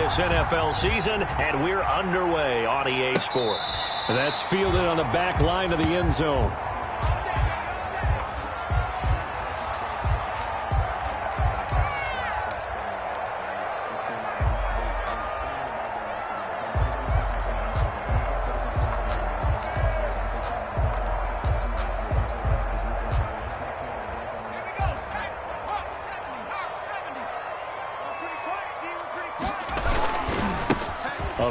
this NFL season, and we're underway on EA Sports. That's fielded on the back line of the end zone.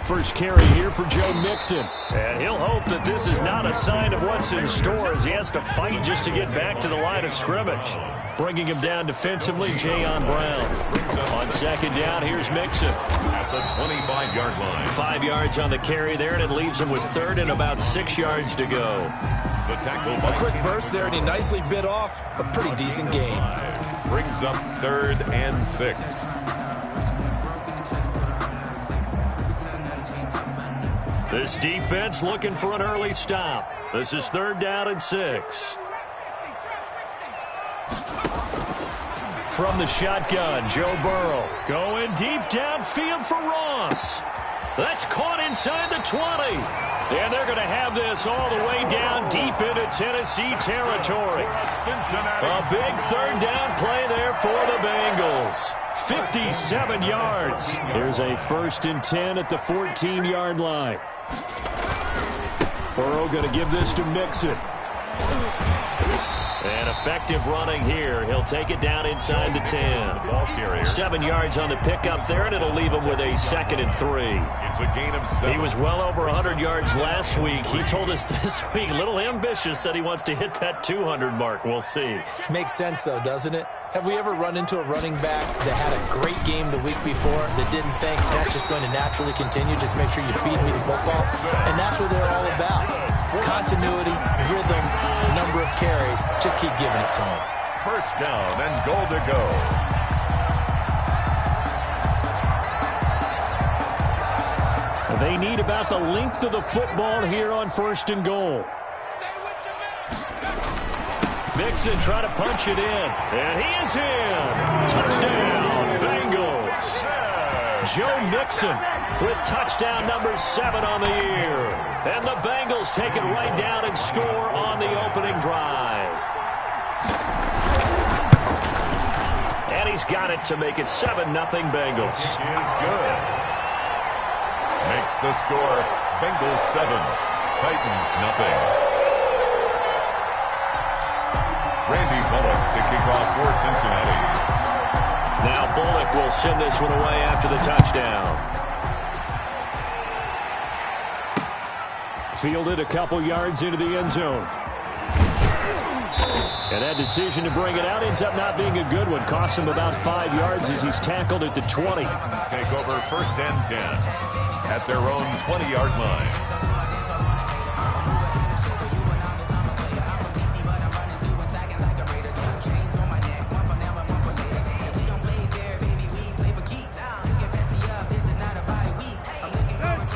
First carry here for Joe Mixon. And he'll hope that this is not a sign of what's in store as he has to fight just to get back to the line of scrimmage. Bringing him down defensively, Jayon Brown. On second down, here's Mixon. At the 25-yard line. 5 yards on the carry there, and it leaves him with third and about 6 yards to go. The tackle by a quick burst there, and he nicely bit off a pretty decent gain. Brings up 3rd and 6. This defense looking for an early stop. This is 3rd down and 6. From the shotgun, Joe Burrow going deep downfield for Ross. That's caught inside the 20. And they're going to have this all the way down deep into Tennessee territory. A big 3rd down play there for the Bengals. 57 yards. Here's a 1st and 10 at the 14-yard line. Burrow going to give this to Mixon. And effective running here. He'll take it down inside the 10. Ball carrier. 7 yards on the pickup there, and it'll leave him with a 2nd and 3. It's a gain of 7. He was well over 100 yards last week. He told us this week, a little ambitious, said he wants to hit that 200 mark. We'll see. Makes sense, though, doesn't it? Have we ever run into a running back that had a great game the week before that didn't think that's just going to naturally continue? Just make sure you feed me the football. And that's what they're all about. Continuity, rhythm, number of carries. Just keep giving it to him. 1st down and goal to go. They need about the length of the football here on 1st and goal. Mixon trying to punch it in. And he is in. Touchdown, Bengals. Joe Mixon with touchdown number 7 on the year. And the Bengals take it right down and score on the opening drive. And he's got it to make it 7-0 Bengals. He is good. Makes the score Bengals 7, Titans nothing. Randy Bullock to kick off for Cincinnati. Now Bullock will send this one away after the touchdown. Fielded a couple yards into the end zone. And that decision to bring it out ends up not being a good one. Cost him about 5 yards as he's tackled at the 20. Titans take over 1st and 10 at their own 20-yard line.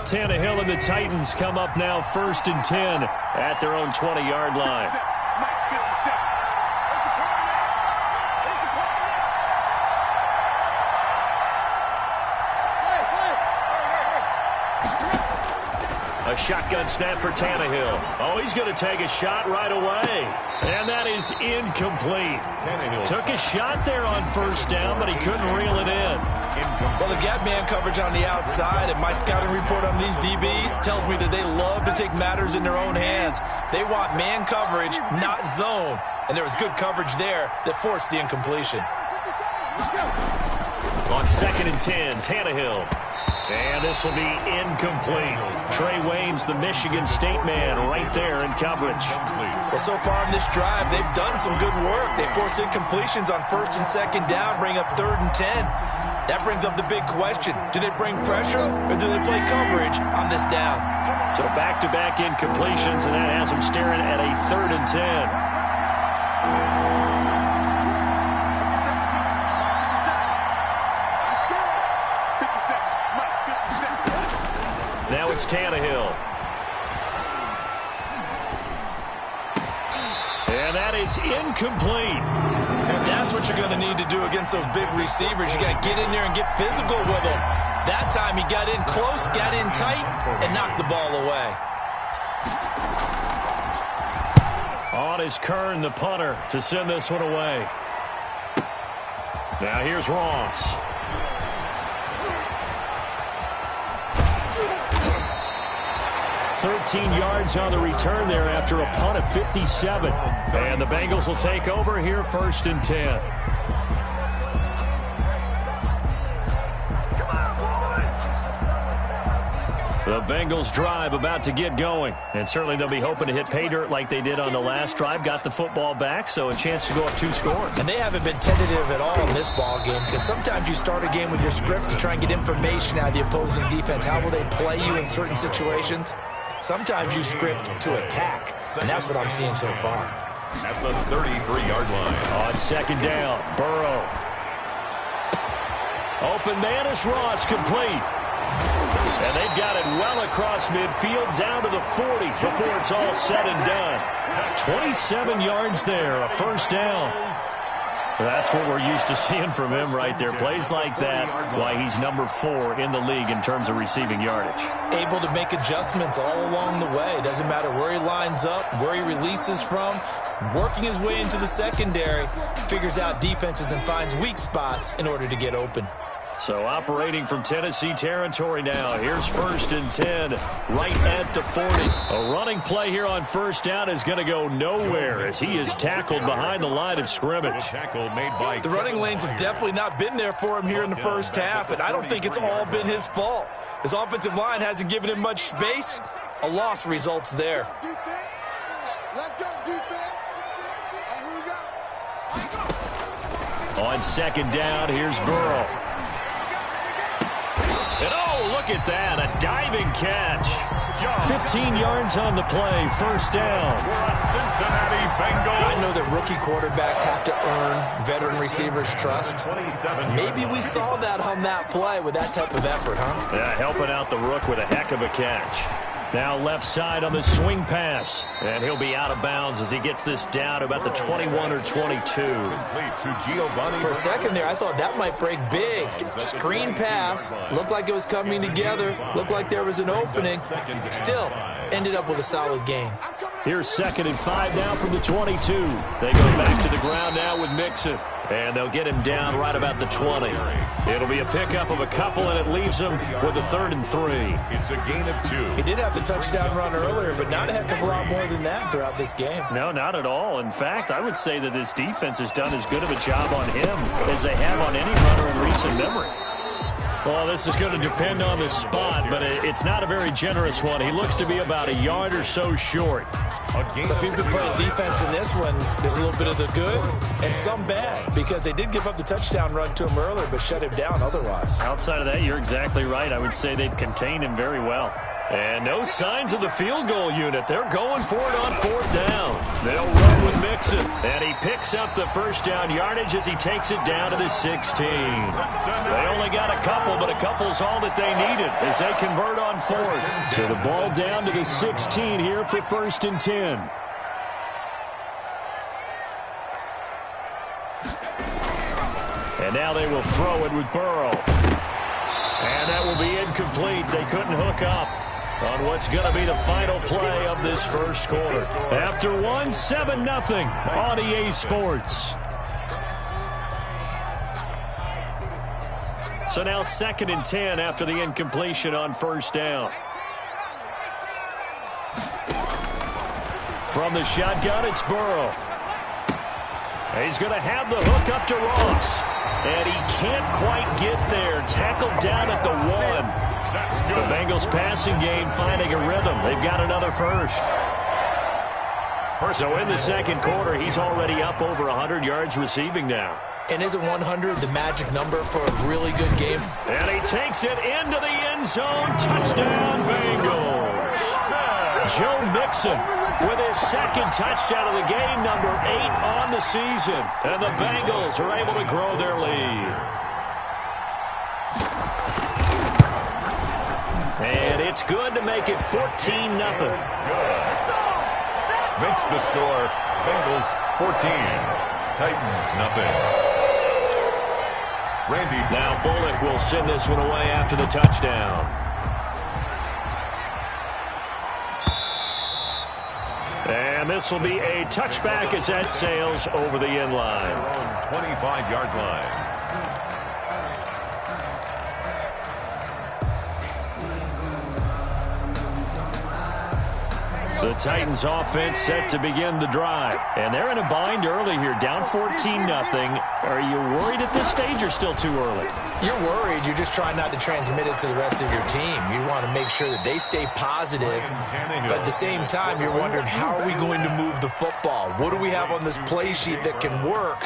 Tannehill and the Titans come up now 1st and 10 at their own 20-yard line. A shotgun snap for Tannehill. Oh, he's going to take a shot right away. And that is incomplete. Tannehill took a shot there on 1st down, but he couldn't reel it in. Well, they've got man coverage on the outside, and my scouting report on these DBs tells me that they love to take matters in their own hands. They want man coverage, not zone. And there was good coverage there that forced the incompletion. On 2nd and 10, Tannehill. And this will be incomplete. Trey Waynes, the Michigan State man, right there in coverage. Well, so far in this drive, they've done some good work. They force incompletions on 1st and 2nd down, bring up 3rd and 10. That brings up the big question. Do they bring pressure or do they play coverage on this down? So back-to-back incompletions, and that has them staring at a 3rd and 10. Now it's Tannehill. And that is incomplete. That's what you're going to need to do against those big receivers. You got to get in there and get physical with them. That time he got in close, got in tight, and knocked the ball away. On is Kern, the punter, to send this one away. Now here's Ross. "13 yards on the return there after a punt of 57. And the Bengals will take over here, 1st and 10. The Bengals drive about to get going. And certainly they'll be hoping to hit pay dirt like they did on the last drive. Got the football back, so a chance to go up 2 scores. And they haven't been tentative at all in this ball game, because sometimes you start a game with your script to try and get information out of the opposing defense. How will they play you in certain situations? Sometimes you script to attack, and that's what I'm seeing so far. At the 33-yard line. On 2nd down, Burrow. Open man is Ross, complete. And they've got it well across midfield down to the 40 before it's all said and done. 27 yards there, a 1st down. That's what we're used to seeing from him right there. Plays like that, why he's number 4 in the league in terms of receiving yardage. Able to make adjustments all along the way. Doesn't matter where he lines up, where he releases from. Working his way into the secondary, figures out defenses and finds weak spots in order to get open. So operating from Tennessee territory now. Here's 1st and 10, right at the 40. A running play here on 1st down is going to go nowhere as he is tackled behind the line of scrimmage. Tackle made by the running lanes have definitely not been there for him here in the 1st half, and I don't think it's all been his fault. His offensive line hasn't given him much space. A loss results there. On 2nd down, here's Burrow. And oh, look at that, a diving catch. 15 yards on the play, 1st down. Cincinnati Bengals. I know that rookie quarterbacks have to earn veteran receivers' trust. Maybe we saw that on that play with that type of effort, huh? Yeah, helping out the rook with a heck of a catch. Now left side on the swing pass. And he'll be out of bounds as he gets this down about the 21 or 22. For a second there, I thought that might break big. Screen pass. Looked like it was coming together. Looked like there was an opening. Still, ended up with a solid game. Here's 2nd and 5 now from the 22. They go back to the ground now with Mixon. And they'll get him down right about the 20. It'll be a pickup of a couple, and it leaves him with a 3rd and 3. It's a gain of 2. He did have the touchdown run earlier, but not a heck of a lot more than that throughout this game. No, not at all. In fact, I would say that this defense has done as good of a job on him as they have on any runner in recent memory. Well, this is going to depend on the spot, but it's not a very generous one. He looks to be about a yard or so short. So if you've been playing defense in this one, there's a little bit of the good and some bad, because they did give up the touchdown run to him earlier but shut him down otherwise. Outside of that, you're exactly right. I would say they've contained him very well. And no signs of the field goal unit. They're going for it on 4th down. They'll run with Mixon. And he picks up the 1st down yardage as he takes it down to the 16. They only got a couple, but a couple's all that they needed as they convert on 4th. So the ball down to the 16 here for 1st and 10. And now they will throw it with Burrow. And that will be incomplete. They couldn't hook up on what's going to be the final play of this 1st quarter. After 7-0 on EA Sports. So now 2nd and 10 after the incompletion on 1st down. From the shotgun, it's Burrow. He's going to have the hook up to Ross. And he can't quite get there. Tackled down at the 1. The Bengals passing game finding a rhythm. They've got another 1st. So in the 2nd quarter, he's already up over 100 yards receiving now. And isn't 100 the magic number for a really good game? And he takes it into the end zone. Touchdown, Bengals. Joe Mixon with his 2nd touchdown of the game, number 8 on the season. And the Bengals are able to grow their lead. And it's good to make it 14-0. Makes the score Bengals 14, Titans 0. Now Bullock will send this one away after the touchdown. And this will be a touchback as that sails over the end line. 25-yard line. The Titans offense set to begin the drive. And they're in a bind early here, down 14-0. Are you worried at this stage or still too early? You're worried. You're just trying not to transmit it to the rest of your team. You want to make sure that they stay positive. But at the same time, you're wondering, how are we going to move the football? What do we have on this play sheet that can work?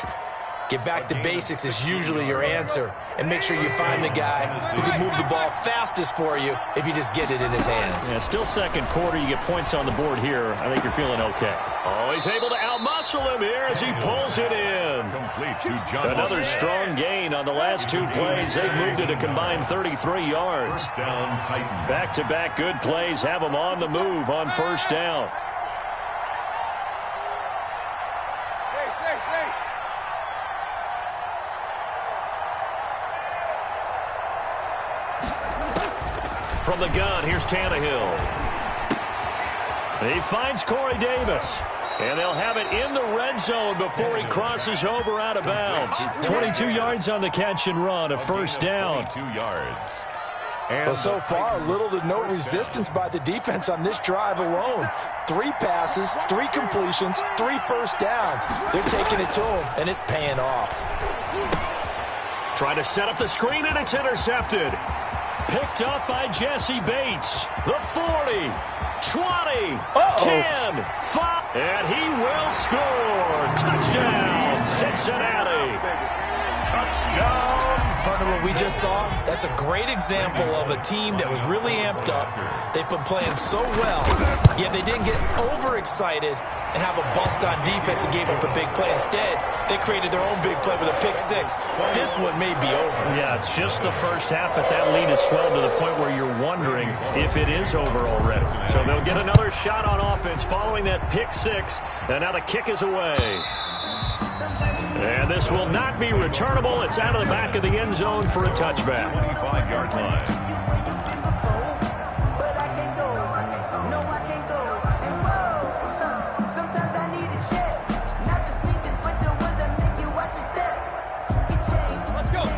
Get back to basics is usually your answer. And make sure you find the guy who can move the ball fastest for you if you just get it in his hands. Yeah, still second quarter. You get points on the board here. I think you're feeling okay. Oh, he's able to outmuscle him here as he pulls it in. Another strong gain on the last two plays. They've moved it a combined 33 yards. Back-to-back good plays have them on the move on first down. From the gun, here's Tannehill. He finds Corey Davis. And they'll have it in the red zone before he crosses over out of bounds. 22 yards on the catch and run, a first down. 22 yards. Well, so far, little to no resistance by the defense on this drive alone. 3 passes, 3 completions, 3 first downs. They're taking it to him, and it's paying off. Trying to set up the screen, and it's intercepted. Picked up by Jesse Bates. The 40, 20, 10, 5, and he will score. Touchdown, Cincinnati. Touchdown. Partner, what we just saw, that's a great example of a team that was really amped up. They've been playing so well, yet they didn't get overexcited and have a bust on defense and gave up a big play. Instead, they created their own big play with a pick six. This one may be over. Yeah, it's just the first half, but that lead has swelled to the point where you're wondering if it is over already. So they'll get another shot on offense following that pick six, and now the kick is away. And this will not be returnable. It's out of the back of the end zone for a touchback. 25-yard line.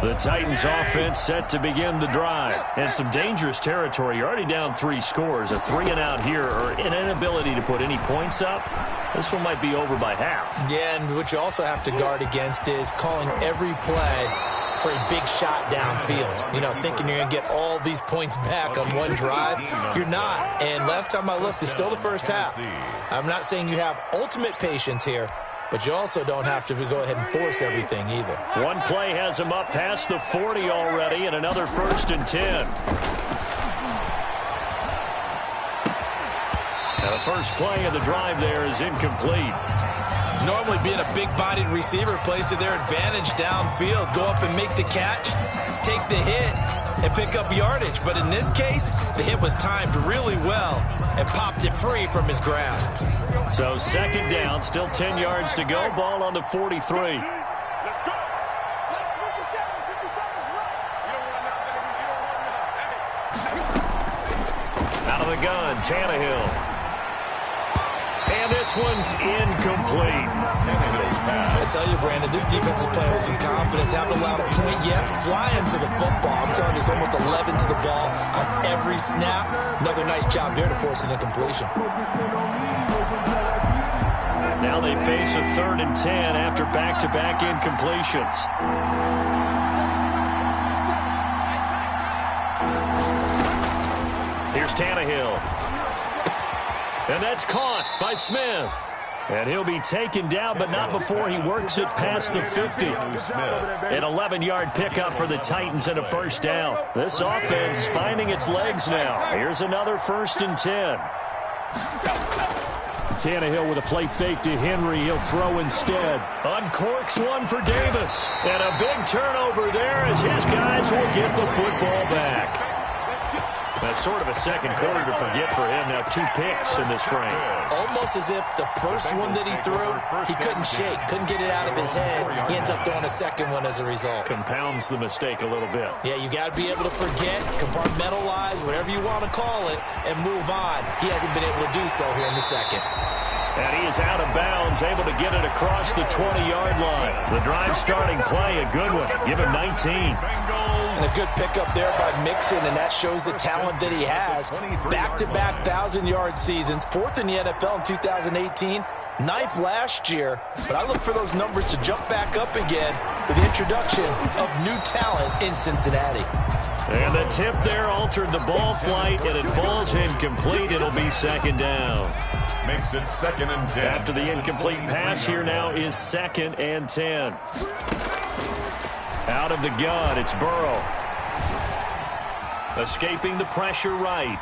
The Titans offense set to begin the drive. And some dangerous territory. You're already down 3 scores. A 3-and-out here, or an inability to put any points up. This one might be over by half. Yeah, and what you also have to guard against is calling every play for a big shot downfield. You know, thinking you're going to get all these points back on one drive. You're not. And last time I looked, it's still the first half. I'm not saying you have ultimate patience here, but you also don't have to go ahead and force everything either. One play has him up past the 40 already, and another 1st and 10. Now the first play of the drive there is incomplete. Normally being a big-bodied receiver plays to their advantage downfield. Go up and make the catch, take the hit, and pick up yardage. But in this case, the hit was timed really well and popped it free from his grasp. So 2nd down, still 10 yards to go. Ball on the 43. Out of the gun, Tannehill. And this one's incomplete. I tell you, Brandon, this defense is playing with some confidence. Haven't allowed a point yet. Flying to the football. I'm telling you, it's almost 11 to the ball on every snap. Another nice job there to force an incompletion. Now they face a 3rd and 10 after back-to-back incompletions. Here's Tannehill. And that's caught by Smith. And he'll be taken down, but not before he works it past the 50. An 11-yard pickup for the Titans and a first down. This offense finding its legs now. Here's another 1st and 10. Tannehill with a play fake to Henry. He'll throw instead. Uncorks one for Davis. And a big turnover there as his guys will get the football back. That's sort of a second quarter to forget for him. Now 2 picks in this frame. Almost as if the first one that he threw, he couldn't shake, couldn't get it out of his head. He ends up throwing a second one as a result. Compounds the mistake a little bit. Yeah, you got to be able to forget, compartmentalize, whatever you want to call it, and move on. He hasn't been able to do so here in the second. And he is out of bounds, able to get it across the 20-yard line. The drive starting play, a good one. Give him 19. And a good pickup there by Mixon, and that shows the talent that he has. Back-to-back 1,000-yard seasons, 4th in the NFL in 2018, 9th last year. But I look for those numbers to jump back up again with the introduction of new talent in Cincinnati. And the tip there altered the ball flight, and it falls incomplete. It'll be second down. Makes it 2nd and 10. After the incomplete pass, here now is 2nd and 10. Out of the gun, it's Burrow. Escaping the pressure right.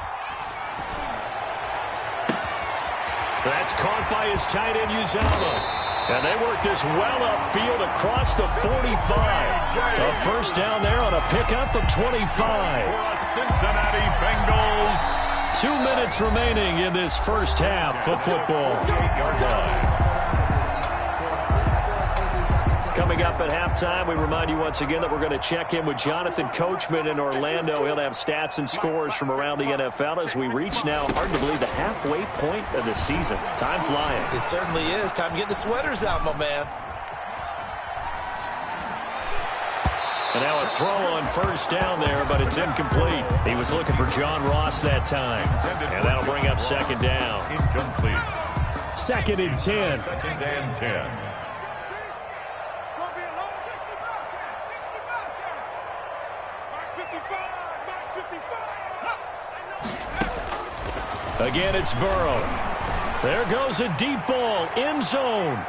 That's caught by his tight end, Uzomah. And they work this well upfield across the 45. A first down there on a pickup of 25. For Cincinnati Bengals. 2 minutes remaining in this first half of football. 8-yard line. Coming up at halftime, we remind you once again that we're going to check in with Jonathan Coachman in Orlando. He'll have stats and scores from around the NFL as we reach now, hard to believe, the halfway point of the season. Time flying. It certainly is. Time to get the sweaters out, my man. And now a throw on first down there, but it's incomplete. He was looking for John Ross that time. And that'll bring up second down. Incomplete. 2nd and 10. 2nd and 10. Again, it's Burrow. There goes a deep ball, end zone.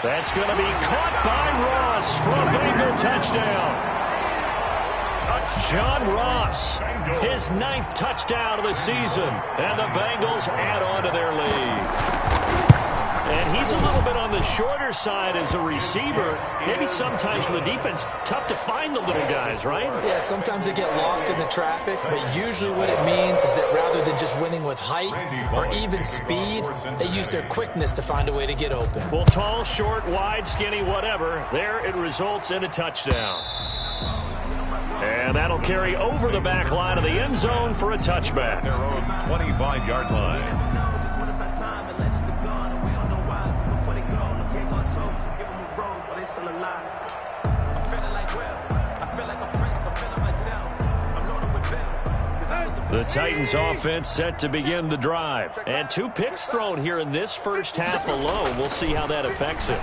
That's going to be caught by Ross for a Bengal touchdown. John Ross, his 9th touchdown of the season, and the Bengals add on to their lead. And he's a little bit on the shorter side as a receiver. Maybe sometimes for the defense, tough to find the little guys, right? Yeah, sometimes they get lost in the traffic, but usually what it means is that rather than just winning with height or even speed, they use their quickness to find a way to get open. Well, tall, short, wide, skinny, whatever, there it results in a touchdown. And that'll carry over the back line of the end zone for a touchback. Their own 25-yard line. The Titans offense set to begin the drive. And 2 picks thrown here in this first half alone. We'll see how that affects it.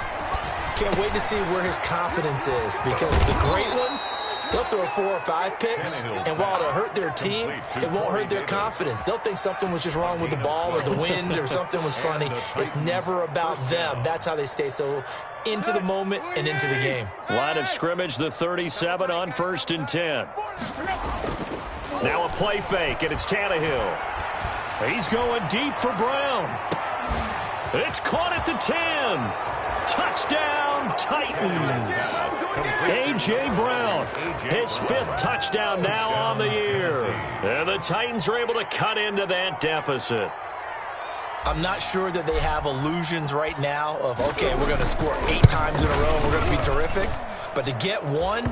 Can't wait to see where his confidence is, because the great ones, they'll throw 4 or 5 picks, and while it'll hurt their team, it won't hurt their confidence. They'll think something was just wrong with the ball or the wind or something was funny. It's never about them. That's how they stay so into the moment and into the game. Line of scrimmage, the 37 on 1st and 10. Now a play fake, and it's Tannehill. He's going deep for Brown. It's caught at the 10. Touchdown, Titans. A.J. Brown, his 5th touchdown now on the year. And the Titans are able to cut into that deficit. I'm not sure that they have illusions right now of, okay, we're going to score 8 times in a row and we're going to be terrific. But to get one,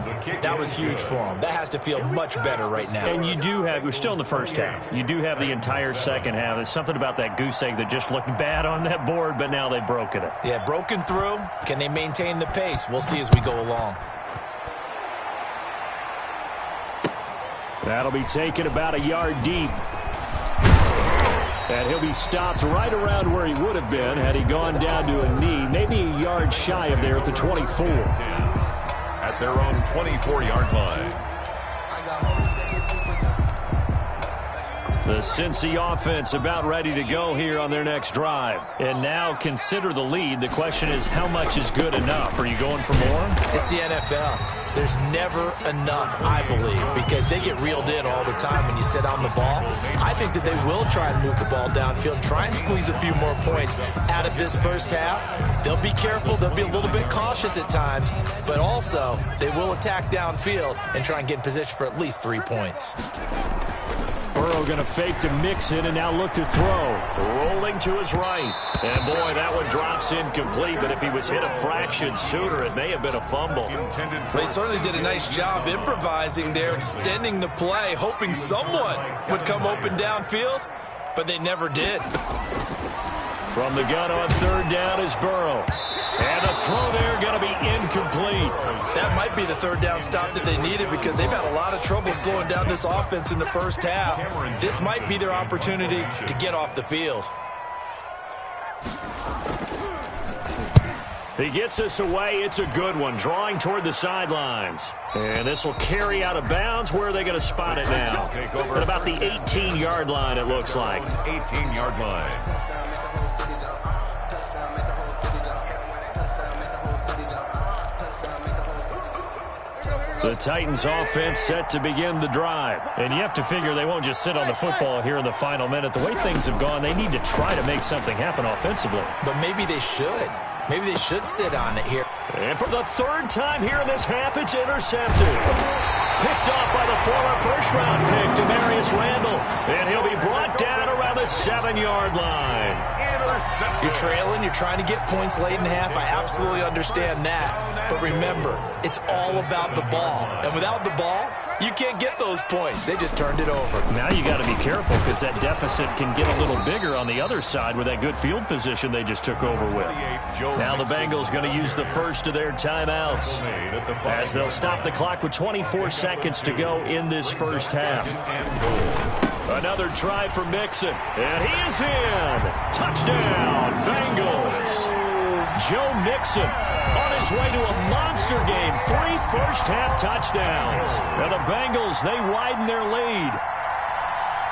that was huge for them. That has to feel much better right now. And you do have, we're still in the first half. You do have the entire second half. There's something about that goose egg that just looked bad on that board, but now they've broken it. Yeah, broken through. Can they maintain the pace? We'll see as we go along. That'll be taken about a yard deep. And he'll be stopped right around where he would have been had he gone down to a knee, maybe a yard shy of there at the 24. At their own 24-yard line. The Cincy offense about ready to go here on their next drive. And now consider the lead. The question is, how much is good enough? Are you going for more? It's the NFL. There's never enough, I believe, because they get reeled in all the time when you sit on the ball. I think that they will try and move the ball downfield and try and squeeze a few more points out of this first half. They'll be careful. They'll be a little bit cautious at times, but also they will attack downfield and try and get in position for at least 3 points. Burrow going to fake to Mixon and now look to throw. Rolling to his right. And, boy, that one drops incomplete. But if he was hit a fraction sooner, it may have been a fumble. They certainly did a nice job improvising there, extending the play, hoping someone would come open downfield, but they never did. From the gun on third down is Burrow. And the throw there going to be incomplete. That might be the third down stop that they needed because they've had a lot of trouble slowing down this offense in the first half. This might be their opportunity to get off the field. He gets us away. It's a good one, drawing toward the sidelines. And this will carry out of bounds. Where are they going to spot it now? At about the 18-yard line, it looks like. 18-yard line. The Titans offense set to begin the drive. And you have to figure they won't just sit on the football here in the final minute. The way things have gone, they need to try to make something happen offensively. But maybe they should. Maybe they should sit on it here. And for the third time here in this half, it's intercepted. Picked off by the former first-round pick, Demarius Randall. And he'll be brought down around the 7-yard line. You're trailing, you're trying to get points late in the half. I absolutely understand that. But remember, it's all about the ball. And without the ball, you can't get those points. They just turned it over. Now you got to be careful because that deficit can get a little bigger on the other side with that good field position they just took over with. Now the Bengals going to use the first of their timeouts as they'll stop the clock with 24 seconds to go in this first half. Another try for Mixon, and he is in. Touchdown, Bengals. Joe Mixon on his way to a monster game. 3 first-half touchdowns. And the Bengals, they widen their lead.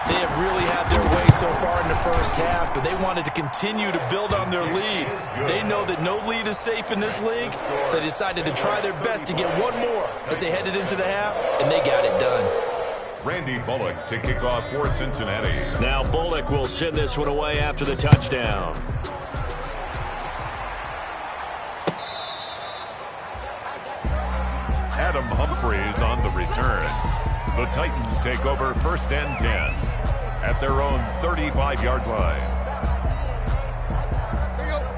They have really had their way so far in the first half, but they wanted to continue to build on their lead. They know that no lead is safe in this league, so they decided to try their best to get one more as they headed into the half, and they got it done. Randy Bullock to kick off for Cincinnati. Now Bullock will send this one away after the touchdown. Adam Humphries on the return. The Titans take over first and 10 at their own 35-yard line.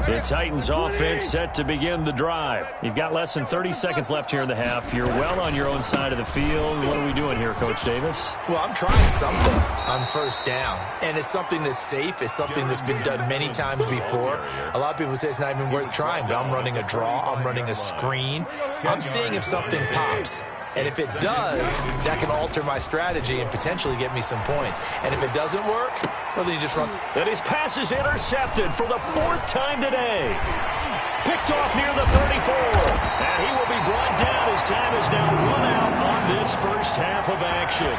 The Titans offense set to begin the drive. You've got less than 30 seconds left here in the half. You're well on your own side of the field. What are we doing here, Coach Davis? Well, I'm trying something on first down, and it's something that's safe. It's something that's been done many times before. A lot of people say it's not even worth trying, but I'm running a draw. I'm running a screen. I'm seeing if something pops. And if it does, that can alter my strategy and potentially get me some points. And if it doesn't work, well, then you just run. And his pass is intercepted for the 4th time today. Picked off near the 34. And he will be brought down. His time is now run out on this first half of action.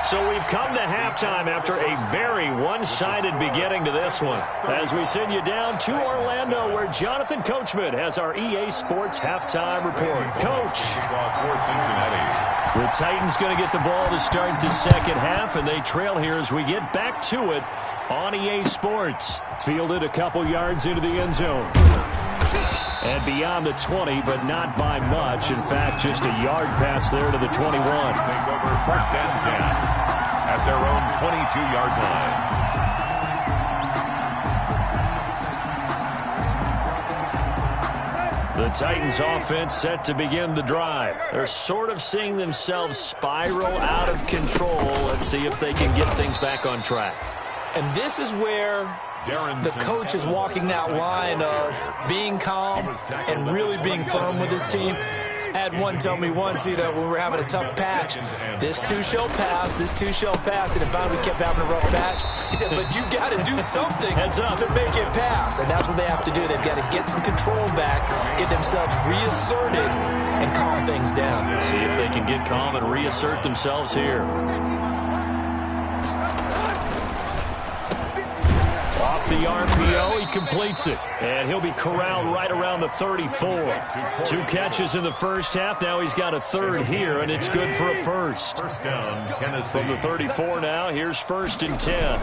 So we've come to halftime after a very one-sided beginning to this one. As we send you down to Orlando, where Jonathan Coachman has our EA Sports halftime report. Coach. The Titans going to get the ball to start the second half, and they trail here as we get back to it on EA Sports. Fielded a couple yards into the end zone. And beyond the 20, but not by much. In fact, just a yard pass there to the 21. Take over first and 10 at their own 22-yard line. The Titans offense set to begin the drive. They're sort of seeing themselves spiral out of control. Let's see if they can get things back on track. And this is where the coach is walking that line of being calm and really being firm with his team. I had one tell me once, when we were having a tough patch, this too shall pass, this too shall pass, and in fact we kept having a rough patch. He said, but you got to do something to make it pass, and that's what they have to do. They've got to get some control back, get themselves reasserted, and calm things down. See if they can get calm and reassert themselves here. Off the RPO, he completes it. And he'll be corralled right around the 34. 2 catches in the first half. Now he's got a third here, and it's good for a first. First down, Tennessee. From the 34 now, here's first and 10.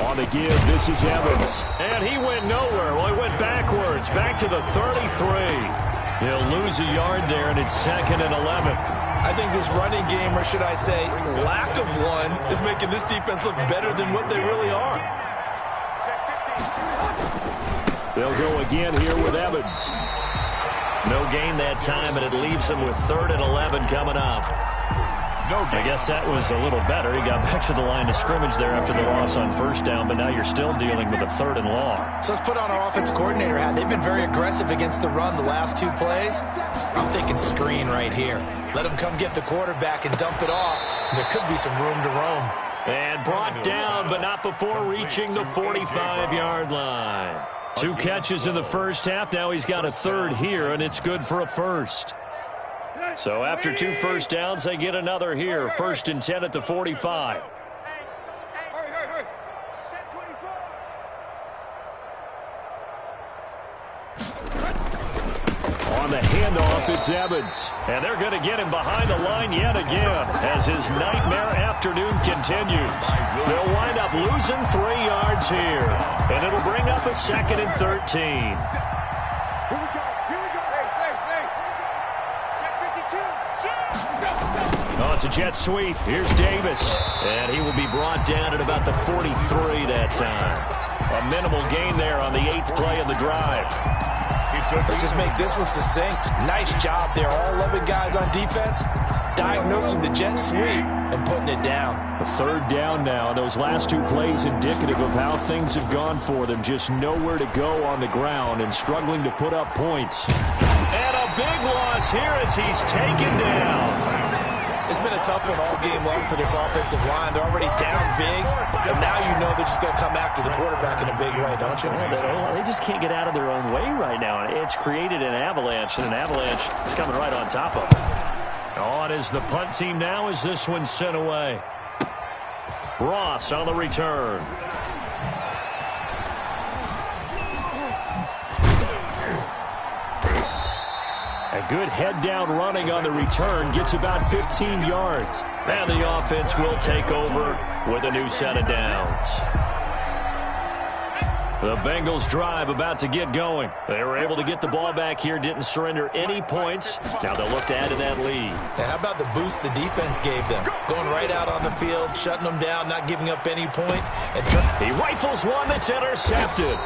On the give, this is Evans. And he went nowhere. Well, he went backwards, back to the 33. He'll lose a yard there, and it's 2nd and 11. I think this running game, or should I say lack of one, is making this defense look better than what they really are. They'll go again here with Evans. No gain that time, and it leaves him with 3rd and 11 coming up. I guess that was a little better. He got back to the line of scrimmage there after the loss on 1st down, but now you're still dealing with a 3rd and long. So let's put on our offense coordinator hat. They've been very aggressive against the run the last 2 plays. I'm thinking screen right here. Let them come get the quarterback and dump it off. And there could be some room to roam. And brought down, but not before reaching the 45-yard line. 2 catches in the first half. Now he's got a 3rd here, and it's good for a 1st. So after 2 first downs, they get another here. 1st and 10 at the 45. On the handoff, it's Evans. And they're going to get him behind the line yet again as his nightmare afternoon continues. They'll wind up losing 3 yards here. And it'll bring up a 2nd and 13. Oh, it's a jet sweep. Here's Davis. And he will be brought down at about the 43 that time. A minimal gain there on the 8th play of the drive. Let's just make this one succinct. Nice job there. All 11 guys on defense diagnosing the jet sweep and putting it down. A 3rd down now. Those last 2 plays indicative of how things have gone for them. Just nowhere to go on the ground and struggling to put up points. And a big loss here as he's taken down. It's been a tough one all game long for this offensive line. They're already down big, and now you know they're just going to come after the quarterback in a big way, don't you? They just can't get out of their own way right now. It's created an avalanche, and an avalanche is coming right on top of them. On is the punt team now as this one's sent away. Ross on the return. A good head-down running on the return. Gets about 15 yards. And the offense will take over with a new set of downs. The Bengals drive about to get going. They were able to get the ball back here, didn't surrender any points. Now they'll look to add to that lead. Now how about the boost the defense gave them? Going right out on the field, shutting them down, not giving up any points. And he rifles one that's intercepted.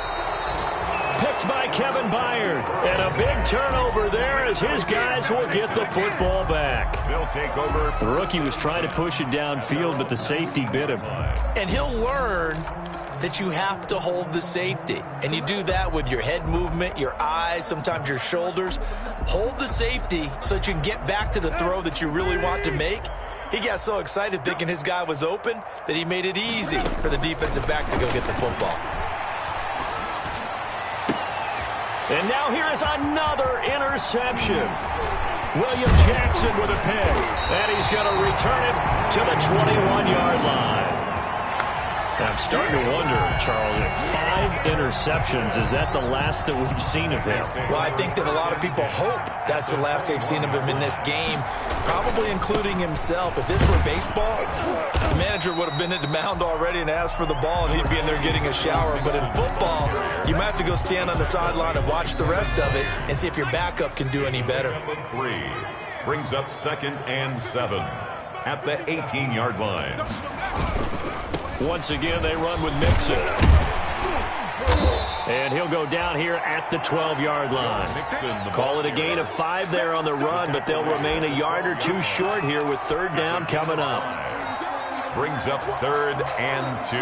Picked by Kevin Byard. And a big turnover there as his guys will get the football back. They'll take over. The rookie was trying to push it downfield, but the safety bit him. And he'll learn that you have to hold the safety. And you do that with your head movement, your eyes, sometimes your shoulders. Hold the safety so that you can get back to the throw that you really want to make. He got so excited thinking his guy was open that he made it easy for the defensive back to go get the football. And now here is another interception. William Jackson with a pick. And he's going to return it to the 21-yard line. I'm starting to wonder, Charles, if 5 interceptions, is that the last that we've seen of him? Well, I think that a lot of people hope that's the last they've seen of him in this game, probably including himself. If this were baseball, the manager would have been at the mound already and asked for the ball, and he'd be in there getting a shower. But in football, you might have to go stand on the sideline and watch the rest of it and see if your backup can do any better. Number 3 brings up 2nd and 7 at the 18-yard line. Once again, they run with Mixon. And he'll go down here at the 12-yard line. Call it a gain of 5 there on the run, but they'll remain a yard or 2 short here with 3rd down coming up. Brings up 3rd and 2.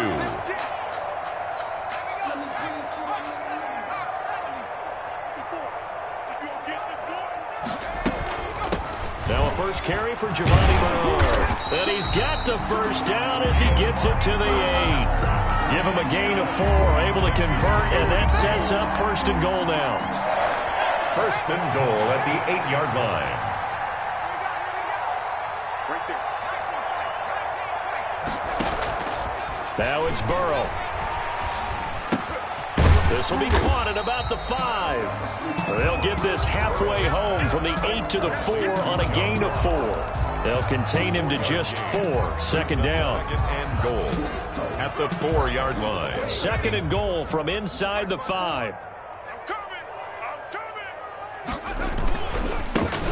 Now a first carry for Giovanni Bernard. And he's got the first down as he gets it to the 8. Give him a gain of 4, able to convert, and that sets up 1st and goal now. 1st and goal at the 8-yard line. Now it's Burrow. This will be caught at about the 5. They'll get this halfway home from the 8 to the 4 on a gain of 4. They'll contain him to just 4. 2nd down. 2nd and goal at the 4-yard line. 2nd and goal from inside the 5.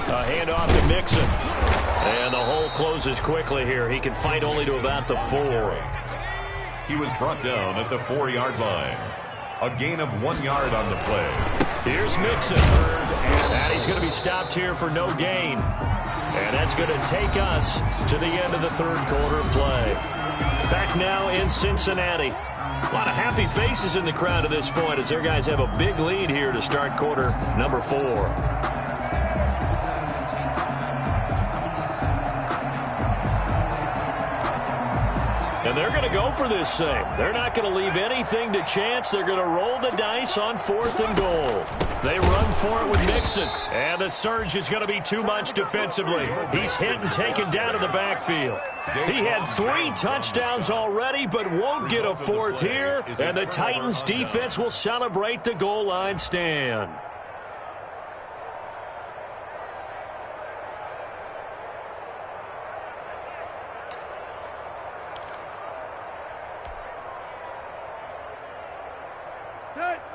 A handoff to Mixon. And the hole closes quickly here. He can fight only to about the 4. He was brought down at the 4-yard line. A gain of 1 yard on the play. Here's Mixon. And he's going to be stopped here for no gain. And that's going to take us to the end of the third quarter play. Back now in Cincinnati. A lot of happy faces in the crowd at this point as their guys have a big lead here to start quarter number 4. And they're going to go for this thing. They're not going to leave anything to chance. They're going to roll the dice on 4th and goal. They run for it with Mixon. And the surge is going to be too much defensively. He's hit and taken down to the backfield. He had 3 touchdowns already, but won't get a 4th here. And the Titans defense will celebrate the goal line stand.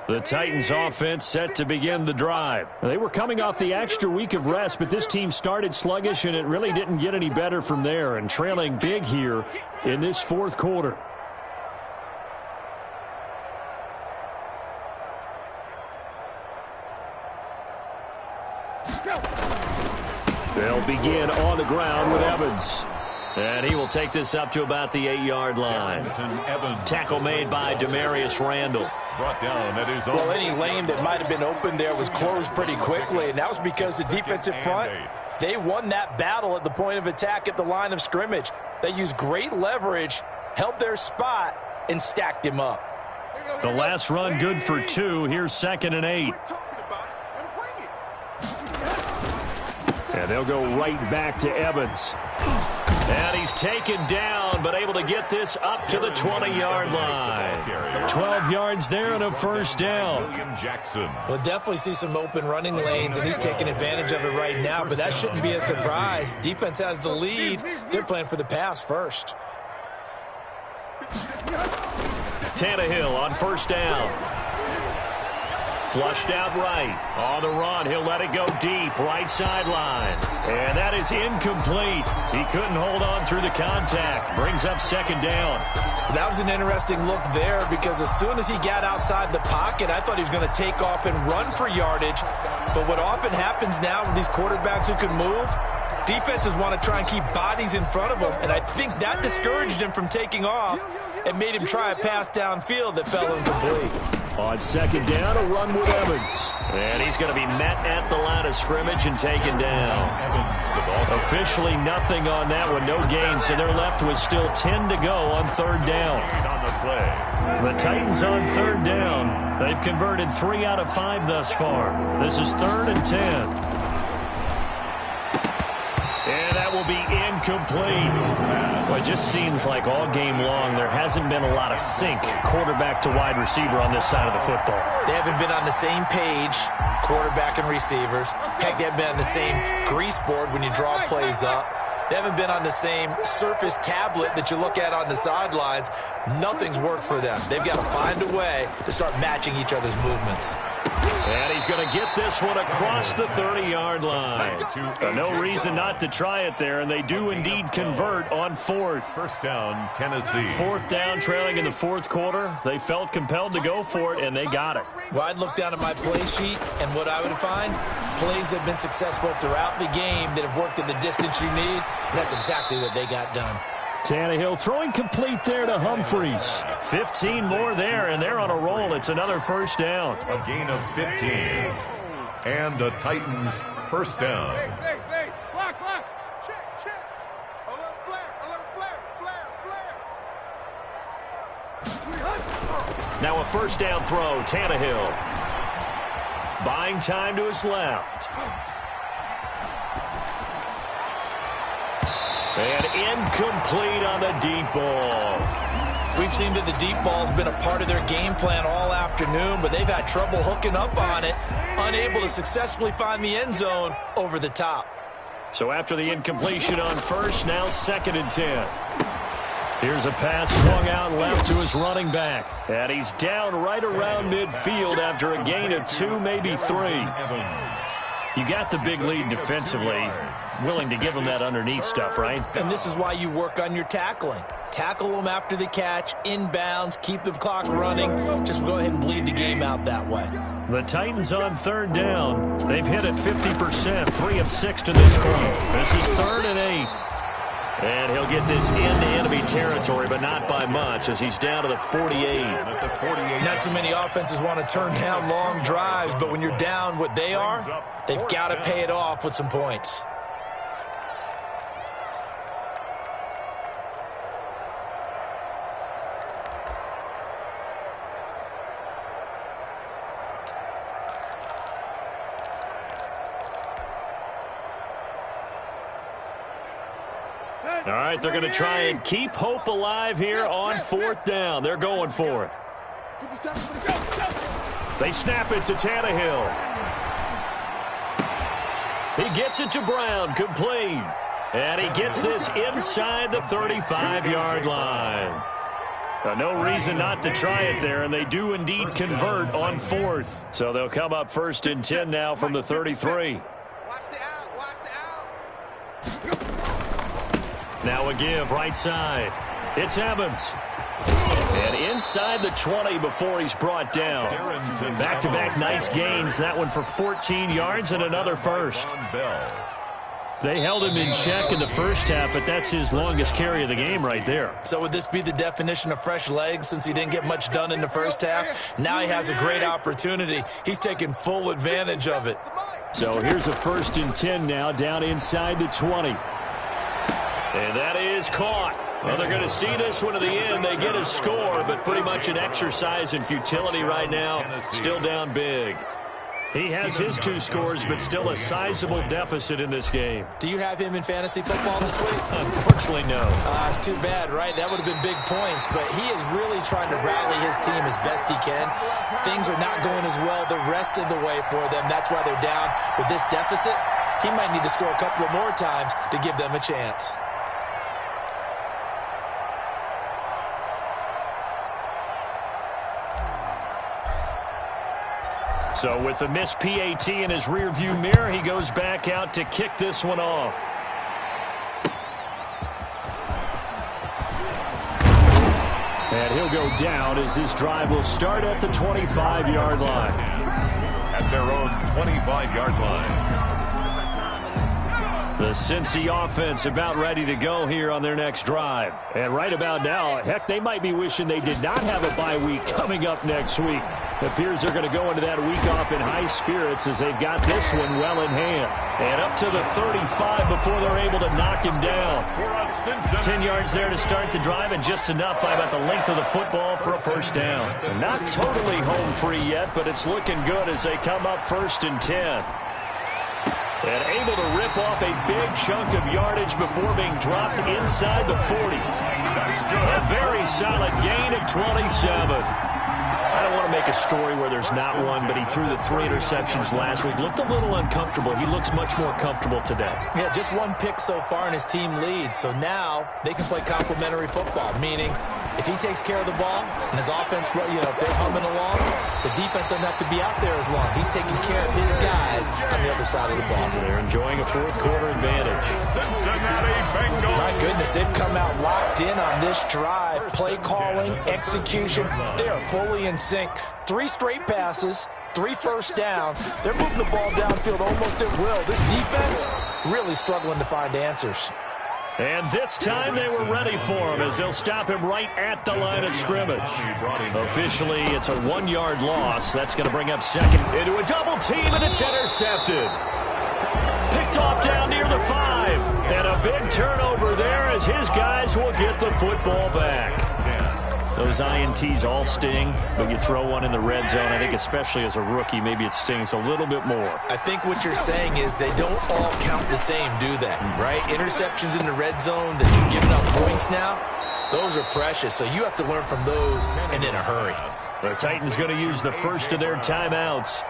The Titans offense set to begin the drive. They were coming off the extra week of rest, but this team started sluggish, and it really didn't get any better from there, and trailing big here in this 4th quarter. They'll begin on the ground with Evans. And he will take this up to about the 8-yard line. Tackle made by Demarius Randall. Brought down at his own. Well, any lane that might have been open there was closed pretty quickly, and that was because the defensive front, they won that battle at the point of attack at the line of scrimmage. They used great leverage, held their spot, and stacked him up. The last run good for 2. Here's 2nd and 8. And they'll go right back to Evans. And he's taken down, but able to get this up to the 20-yard line. 12 yards there and a first down. We'll definitely see some open running lanes, and he's taking advantage of it right now, but that shouldn't be a surprise. Defense has the lead. They're playing for the pass first. Tannehill on first down. Flushed out right. On the run, he'll let it go deep. Right sideline. And that is incomplete. He couldn't hold on through the contact. Brings up 2nd down. That was an interesting look there because as soon as he got outside the pocket, I thought he was going to take off and run for yardage. But what often happens now with these quarterbacks who can move, defenses want to try and keep bodies in front of them. And I think that discouraged him from taking off and made him try a pass downfield that fell incomplete. On 2nd down, a run with Evans. And he's going to be met at the line of scrimmage and taken down. Officially nothing on that one, no gain, so they're left with still 10 to go on 3rd down. The Titans on 3rd down. They've converted 3 out of 5 thus far. This is 3rd and 10. And that will be incomplete. Well, it just seems like all game long there hasn't been a lot of sync quarterback to wide receiver on this side of the football. They haven't been on the same page, quarterback and receivers. Heck, they haven't been on the same grease board when you draw plays up. They haven't been on the same surface tablet that you look at on the sidelines. Nothing's worked for them. They've got to find a way to start matching each other's movements. And he's going to get this one across the 30-yard line. No reason not to try it there, and they do indeed convert on 4th. First down, Tennessee. 4th down, trailing in the 4th quarter. They felt compelled to go for it, and they got it. Well, I'd look down at my play sheet, and what I would find, plays have been successful throughout the game that have worked in the distance you need. That's exactly what they got done. Tannehill throwing complete there to Humphries. 15 more there, and they're on a roll. It's another first down. A gain of 15. And the Titans first down. Hey, block. Check. A little flare. Now a first down throw, Tannehill. Buying time to his left. And incomplete on the deep ball. We've seen that the deep ball's been a part of their game plan all afternoon, but they've had trouble hooking up on it, unable to successfully find the end zone over the top. So after the incompletion on first, now 2nd and 10. Here's a pass swung out left to his running back. And he's down right around midfield after a gain of 2, maybe 3. You got the big lead defensively, willing to give them that underneath stuff, right? And this is why you work on your tackling. Tackle them after the catch, inbounds, keep the clock running. Just go ahead and bleed the game out that way. The Titans on third down. They've hit it 50%, 3 of 6 to this point. This is 3rd and 8. And he'll get this into enemy territory, but not by much, as he's down to the 48. Not too many offenses want to turn down long drives, but when you're down what they are, they've got to pay it off with some points. All right, they're going to try and keep hope alive here on 4th down. They're going for it. They snap it to Tannehill. He gets it to Brown, complete. And he gets this inside the 35-yard line. No reason not to try it there, and they do indeed convert on 4th. So they'll come up 1st and 10 now from the 33. Now a give right side. It's Evans. And inside the 20 before he's brought down. Back-to-back nice gains. That one for 14 yards and another first. They held him in check in the first half, but that's his longest carry of the game right there. So would this be the definition of fresh legs since he didn't get much done in the first half? Now he has a great opportunity. He's taking full advantage of it. So here's a 1st and 10 now down inside the 20. And that is caught. Well, they're going to see this one to the end. They get a score, but pretty much an exercise in futility right now. Still down big. He has his 2 scores, but still a sizable deficit in this game. Do you have him in fantasy football this week? Unfortunately, no. It's too bad, right? That would have been big points, but he is really trying to rally his team as best he can. Things are not going as well the rest of the way for them. That's why they're down. With this deficit, he might need to score a couple of more times to give them a chance. So with the missed PAT in his rearview mirror, he goes back out to kick this one off. And he'll go down as this drive will start at the 25-yard line. At their own 25-yard line. The Cincy offense about ready to go here on their next drive. And right about now, heck, they might be wishing they did not have a bye week coming up next week. It appears they're going to go into that week off in high spirits as they've got this one well in hand. And up to the 35 before they're able to knock him down. 10 yards there to start the drive, and just enough by about the length of the football for a first down. Not totally home free yet, but it's looking good as they come up 1st and 10. And able to rip off a big chunk of yardage before being dropped inside the 40. A very solid gain of 27. I don't want to make a story where there's not one, but he threw the 3 interceptions last week. Looked a little uncomfortable. He looks much more comfortable today. Yeah, just 1 pick so far and his team leads. So now they can play complementary football, meaning if he takes care of the ball and his offense, if they're humming along, the defense doesn't have to be out there as long. He's taking care of his guys on the other side of the ball. They're enjoying a 4th quarter advantage. Cincinnati Bengals. My goodness, they've come out locked in on this drive. Play calling, execution, they are fully in sync. 3 straight passes, 3 first downs. They're moving the ball downfield almost at will. This defense really struggling to find answers. And this time they were ready for him as they'll stop him right at the line of scrimmage. Officially, it's a 1-yard loss. That's going to bring up 2nd into a double team, and it's intercepted. Picked off down near the 5. And a big turnover there as his guys will get the football back. Those INTs all sting, but you throw one in the red zone. I think especially as a rookie, maybe it stings a little bit more. I think what you're saying is they don't all count the same, do they? Right? Interceptions in the red zone that you're giving up points now, those are precious. So you have to learn from those and in a hurry. The Titans going to use the first of their timeouts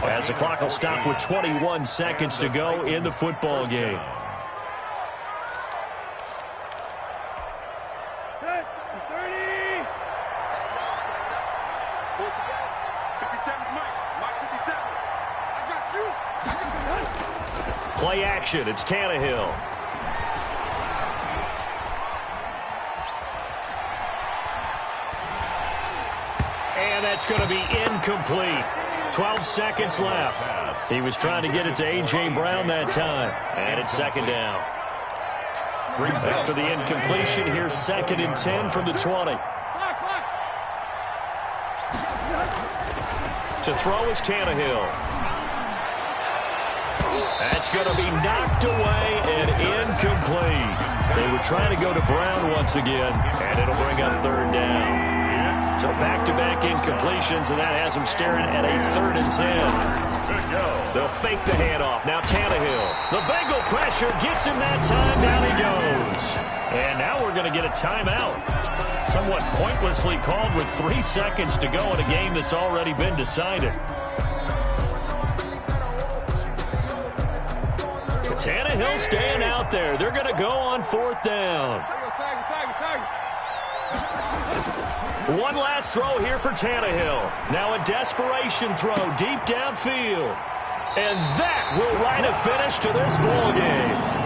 as the clock will stop with 21 seconds to go in the football game. Play action. It's Tannehill. And that's going to be incomplete. 12 seconds left. He was trying to get it to A.J. Brown that time. And it's second down. After the incompletion, here's 2nd and 10 from the 20. To throw is Tannehill. That's going to be knocked away and incomplete. They were trying to go to Brown once again, and it'll bring up 3rd down. So back-to-back incompletions, and that has them staring at a 3rd and 10. They'll fake the handoff. Now Tannehill. The Bengal pressure gets him that time. Down he goes. And now we're going to get a timeout. Somewhat pointlessly called with 3 seconds to go in a game that's already been decided. Tannehill staying out there. They're going to go on 4th down. One last throw here for Tannehill. Now a desperation throw deep downfield. And that will write a finish to this ball game.